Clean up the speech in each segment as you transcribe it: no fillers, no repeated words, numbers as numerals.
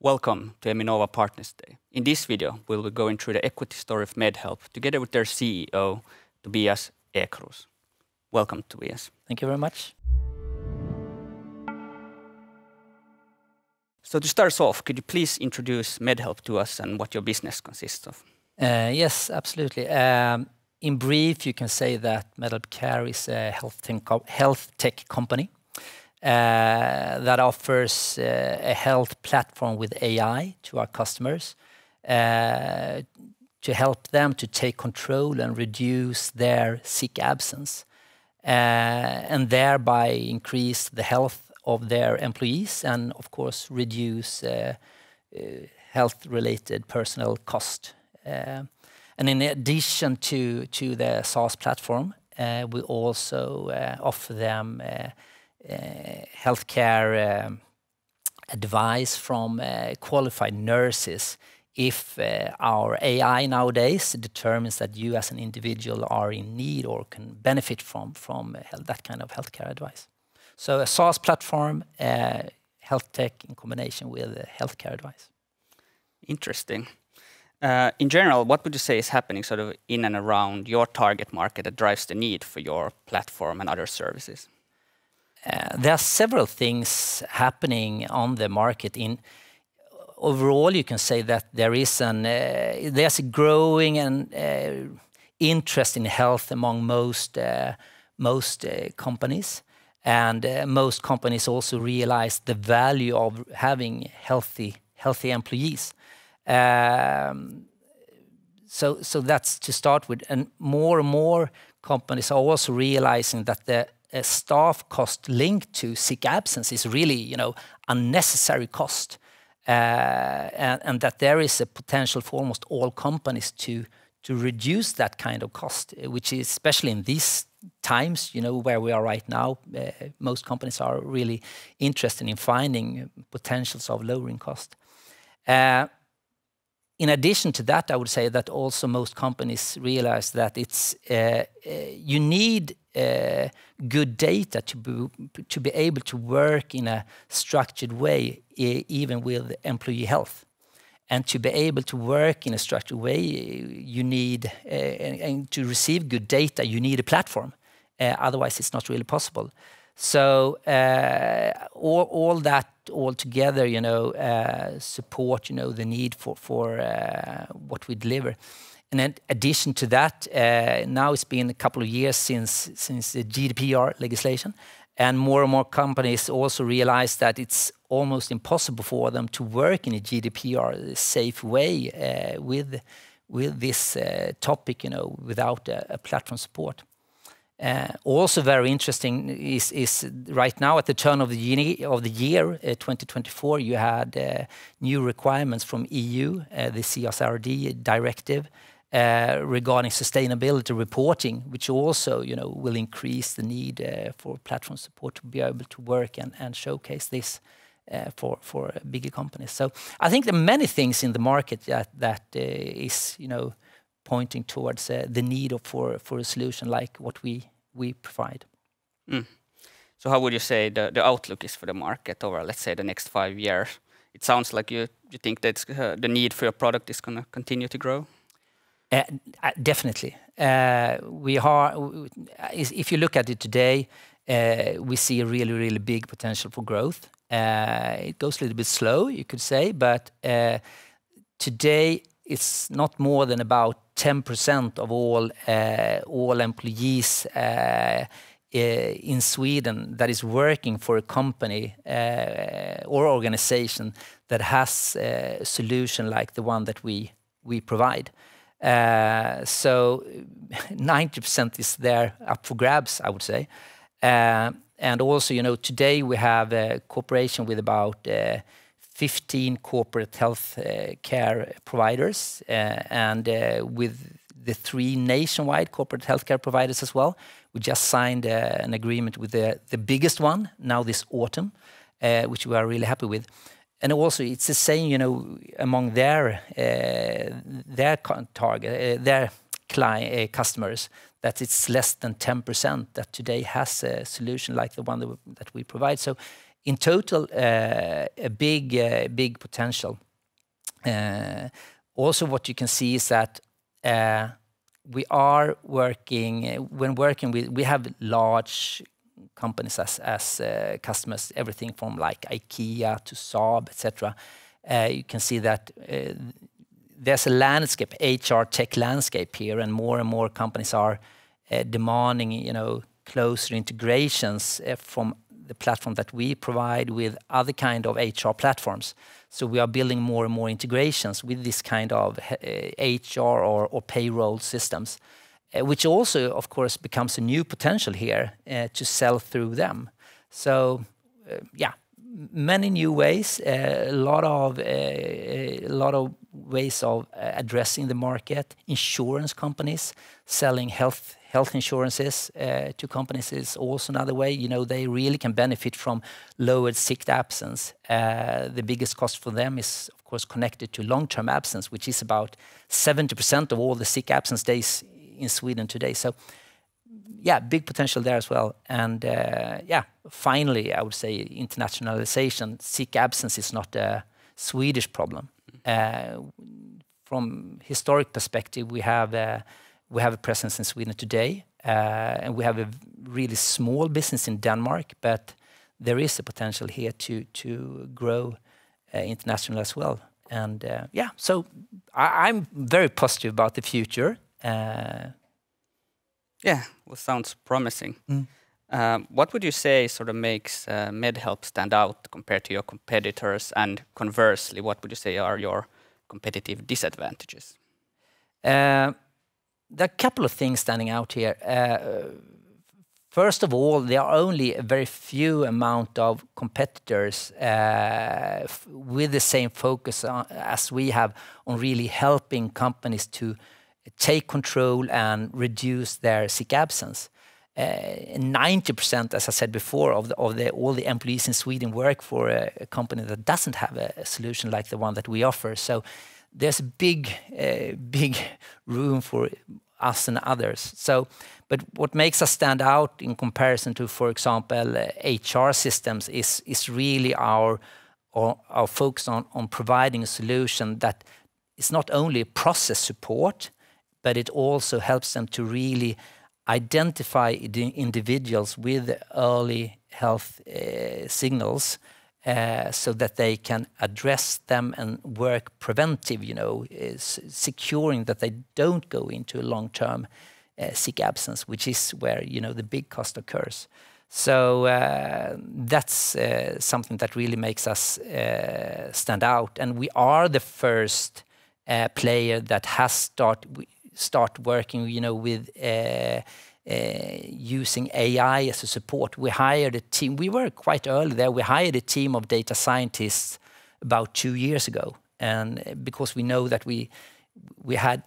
Welcome to Eminova Partners Day. In this video, we'll be going through the equity story of MedHelp together with their CEO, Tobias Ekros. Welcome, Tobias. Thank you very much. So to start us off, could you please introduce MedHelp to us and what your business consists of? Yes, absolutely. In brief, you can say that MedHelp Care is a health tech company that offers a health platform with AI to our customers to help them to take control and reduce their sick absence and thereby increase the health of their employees and, of course, reduce health-related personal cost. And in addition to the SaaS platform, we also offer them healthcare advice from qualified nurses if our AI nowadays determines that you as an individual are in need or can benefit from that kind of healthcare advice. So a SaaS platform, health tech in combination with healthcare advice. Interesting. In general, what would you say is happening sort of in and around your target market that drives the need for your platform and other services? There are several things happening on the market. Overall, you can say that there's a growing and interest in health among most companies, and most companies also realize the value of having healthy employees. So that's to start with, and more companies are also realizing that the staff cost linked to sick absence is really, unnecessary cost, and that there is a potential for almost all companies to reduce that kind of cost, which is especially in these times, where we are right now. Most companies are really interested in finding potentials of lowering cost. In addition to that, I would say that also most companies realize that you need good data to be able to work in a structured way, even with employee health. And to be able to work in a structured way, you need, and to receive good data, you need a platform. Otherwise, it's not really possible. So all that all together, support, the need for what we deliver. And in addition to that, now it's been a couple of years since the GDPR legislation, and more companies also realize that it's almost impossible for them to work in a GDPR safe way with this topic, without a platform support. Also very interesting is right now at the turn of the year 2024, you had new requirements from EU, the CSRD directive, regarding sustainability reporting, which also will increase the need for platform support to be able to work and showcase this for bigger companies. So I think there are many things in the market that is pointing towards the need for a solution like what we provide. So how would you say the outlook is for the market over, let's say, the next 5 years? It sounds like you think that the need for your product is going to continue to grow? Definitely. If you look at it today, we see a really big potential for growth. It goes a little bit slow, you could say, but today it's not more than about 10% of all employees in Sweden that is working for a company or organization that has a solution like the one that we provide. So 90% is there up for grabs, I would say. And also, today we have a cooperation with about 15 corporate health care providers and with the 3 nationwide corporate healthcare providers as well. We just signed an agreement with the biggest one now this autumn, which we are really happy with. And also, it's the same, among their target, their client customers, that it's less than 10% that today has a solution like the one that we provide. So in total, a big potential. Also, what you can see is that we are working we have large companies as customers, everything from like IKEA to Saab, etc. You can see that there's a landscape, HR tech landscape here, and more companies are demanding, closer integrations from the platform that we provide with other kind of HR platforms. So we are building more and more integrations with this kind of HR or payroll systems, which also, of course, becomes a new potential here to sell through them. So, many new ways, a lot of ways of addressing the market. Insurance companies selling health insurances to companies is also another way. They really can benefit from lowered sick absence. The biggest cost for them is, of course, connected to long-term absence, which is about 70% of all the sick absence days in Sweden today. So, big potential there as well. And finally, I would say internationalization. Sick absence is not a Swedish problem. From historic perspective, we have a presence in Sweden today, and we have a really small business in Denmark, but there is a potential here to grow international as well. And so I'm very positive about the future. Sounds promising. What would you say sort of makes MedHelp stand out compared to your competitors, and conversely, what would you say are your competitive disadvantages? There are a couple of things standing out here. First of all, there are only a very few amount of competitors with the same focus as we have on really helping companies to take control and reduce their sick absence. 90%, as I said before, of all the employees in Sweden work for a company that doesn't have a solution like the one that we offer. So there's big room for us and others. So, but what makes us stand out in comparison to, for example, HR systems is really our focus on providing a solution that is not only process support, but it also helps them to really identify the individuals with early health signals, so that they can address them and work preventive, securing that they don't go into a long-term sick absence, which is where, the big cost occurs. So that's something that really makes us stand out. And we are the first player that has start working, with using AI as a support. We hired a team. We were quite early there. We hired a team of data scientists about 2 years ago, and because we know that we had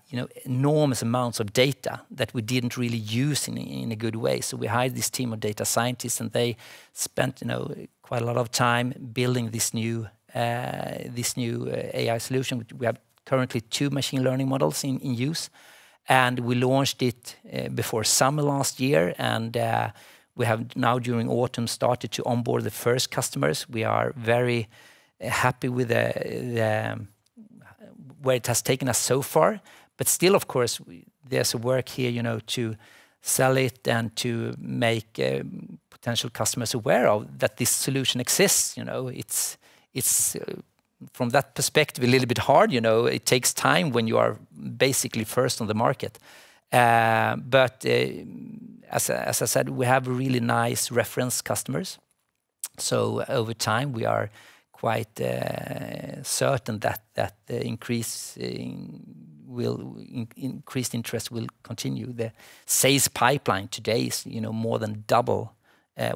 enormous amounts of data that we didn't really use in a good way. So we hired this team of data scientists, and they spent quite a lot of time building this new AI solution. We have currently 2 machine learning models in use. And we launched it before summer last year, and we have now during autumn started to onboard the first customers. We are very happy with where it has taken us so far. But still, of course, there's a work here, to sell it and to make potential customers aware of that this solution exists. It's from that perspective, a little bit hard, it takes time when you are basically first on the market. But as I said, we have really nice reference customers. So over time, we are quite certain that the increased interest will continue. The sales pipeline today is, more than double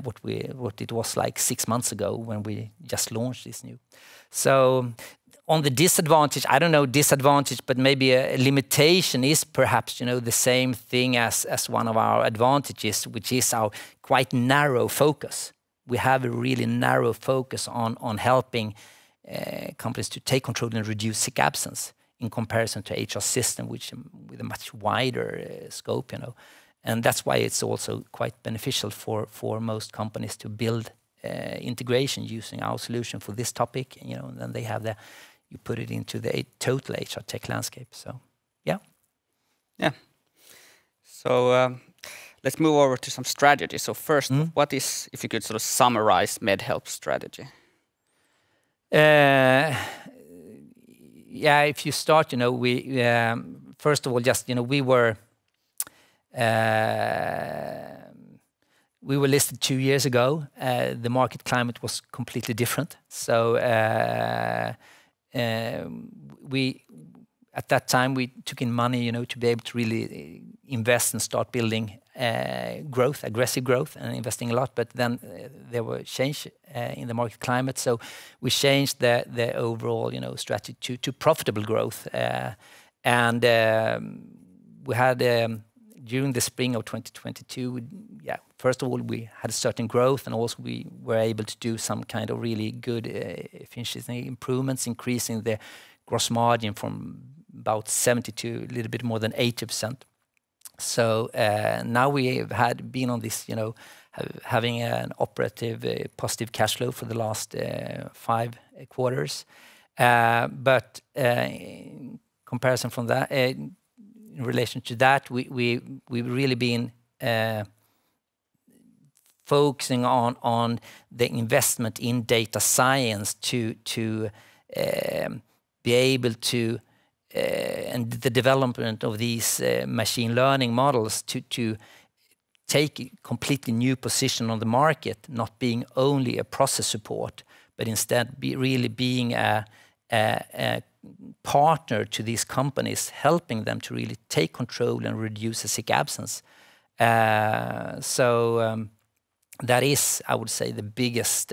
what it was like 6 months ago when we just launched this new. So on the disadvantage, I don't know disadvantage, but maybe a limitation is perhaps, the same thing as one of our advantages, which is our quite narrow focus. We have a really narrow focus on helping companies to take control and reduce sick absence in comparison to HR system, which with a much wider scope, And that's why it's also quite beneficial for most companies to build integration using our solution for this topic, and then they have you put it into the total HR tech landscape. So, yeah. Yeah. So let's move over to some strategy. So first, what is, if you could sort of summarize MedHelp's strategy? Yeah, if you start, we first of all, just we were listed 2 years ago. The market climate was completely different. So we at that time we took in money, to be able to really invest and start building aggressive growth, and investing a lot. But then there were change in the market climate, so we changed the overall, strategy to profitable growth. And we had during the spring of 2022, first of all, we had a certain growth, and also we were able to do some kind of really good efficiency improvements, increasing the gross margin from about 70 to a little bit more than 80%. So now we have been on this, having an operative positive cash flow for the last 5 quarters. But in comparison from that, in relation to that, we've really been focusing on the investment in data science to be able to and the development of these machine learning models to take a completely new position on the market, not being only a process support, but instead really being a partner to these companies, helping them to really take control and reduce the sick absence. So that is, I would say, the biggest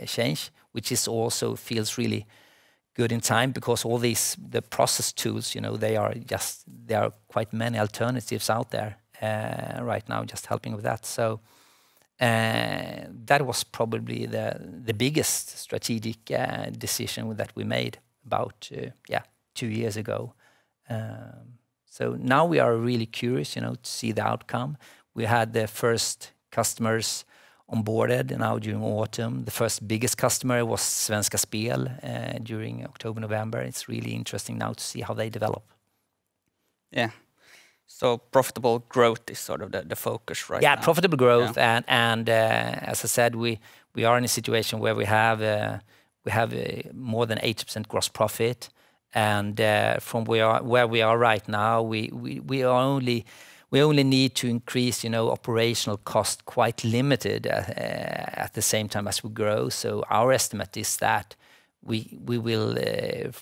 change, which is also feels really good in time, because all the process tools, there are quite many alternatives out there right now, just helping with that. So that was probably the biggest strategic decision that we made about 2 years ago. So now we are really curious, to see the outcome. We had the first customers onboarded now during autumn. The first biggest customer was Svenska Spel during October, November. It's really interesting now to see how they develop. Yeah. So profitable growth is sort of the focus right now. Yeah, profitable growth. Yeah. And as I said, we are in a situation where we have more than 80% gross profit. And from where we are right now, we only need to increase, operational cost quite limited at the same time as we grow. So our estimate is that we will,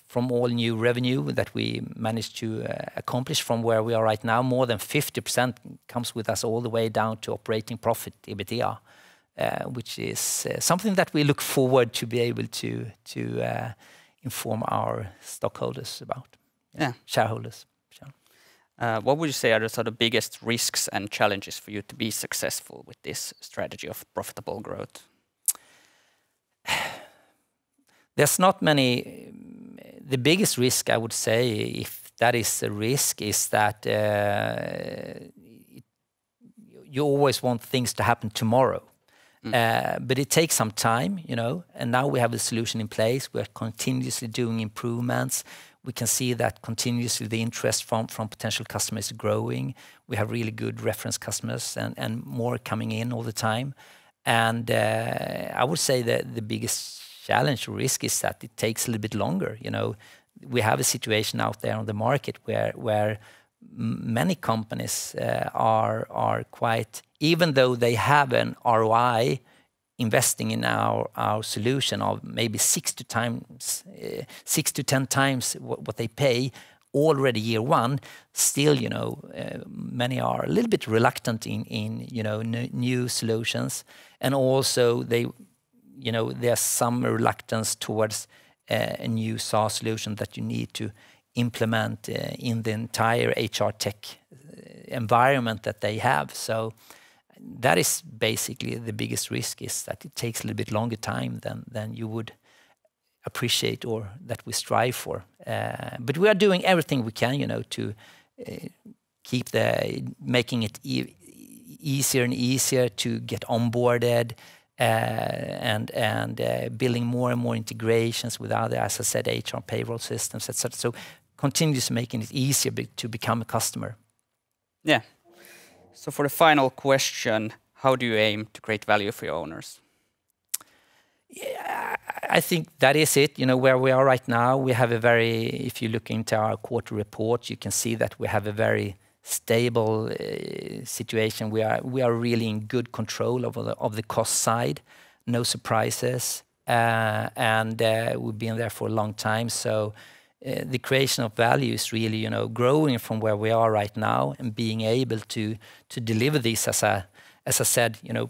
from all new revenue that we managed to accomplish from where we are right now, more than 50% comes with us all the way down to operating profit, EBITDA, which is something that we look forward to be able to inform our stockholders about, shareholders. What would you say are the sort of biggest risks and challenges for you to be successful with this strategy of profitable growth? There's not many. The biggest risk, I would say, if that is a risk, is that you always want things to happen tomorrow. But it takes some time, and now we have a solution in place. We're continuously doing improvements. We can see that continuously the interest from potential customers is growing. We have really good reference customers and more coming in all the time. And I would say that the biggest challenge or risk is that it takes a little bit longer. We have a situation out there on the market where many companies are quite, even though they have an ROI investing in our solution of maybe 6 to 10 times what they pay already year one, still, many are a little bit reluctant in new solutions, and also there's some reluctance towards a new SaaS solution that you need to implement in the entire HR tech environment that they have. So that is basically the biggest risk, is that it takes a little bit longer time than you would appreciate or that we strive for. But we are doing everything we can, to keep making it easier and easier to get onboarded, and building more and more integrations with other, as I said, HR payroll systems, etc. So continuously making it easier to become a customer. Yeah. So for the final question, how do you aim to create value for your owners? Yeah, I think that is it. You know, where we are right now, we have a very, if you look into our quarter report, you can see that we have a very stable situation. We are really in good control of the cost side, no surprises, and we've been there for a long time. So the creation of value is really, you know, growing from where we are right now and being able to deliver this as I said, you know,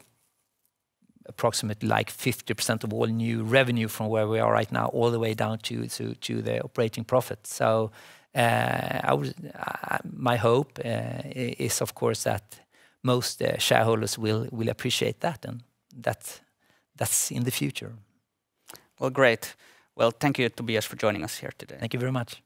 approximately like 50% of all new revenue from where we are right now, all the way down to the operating profit. So my hope is, of course, that most shareholders will appreciate that, and that's in the future. Well, great. Well, thank you, Tobias, for joining us here today. Thank you very much.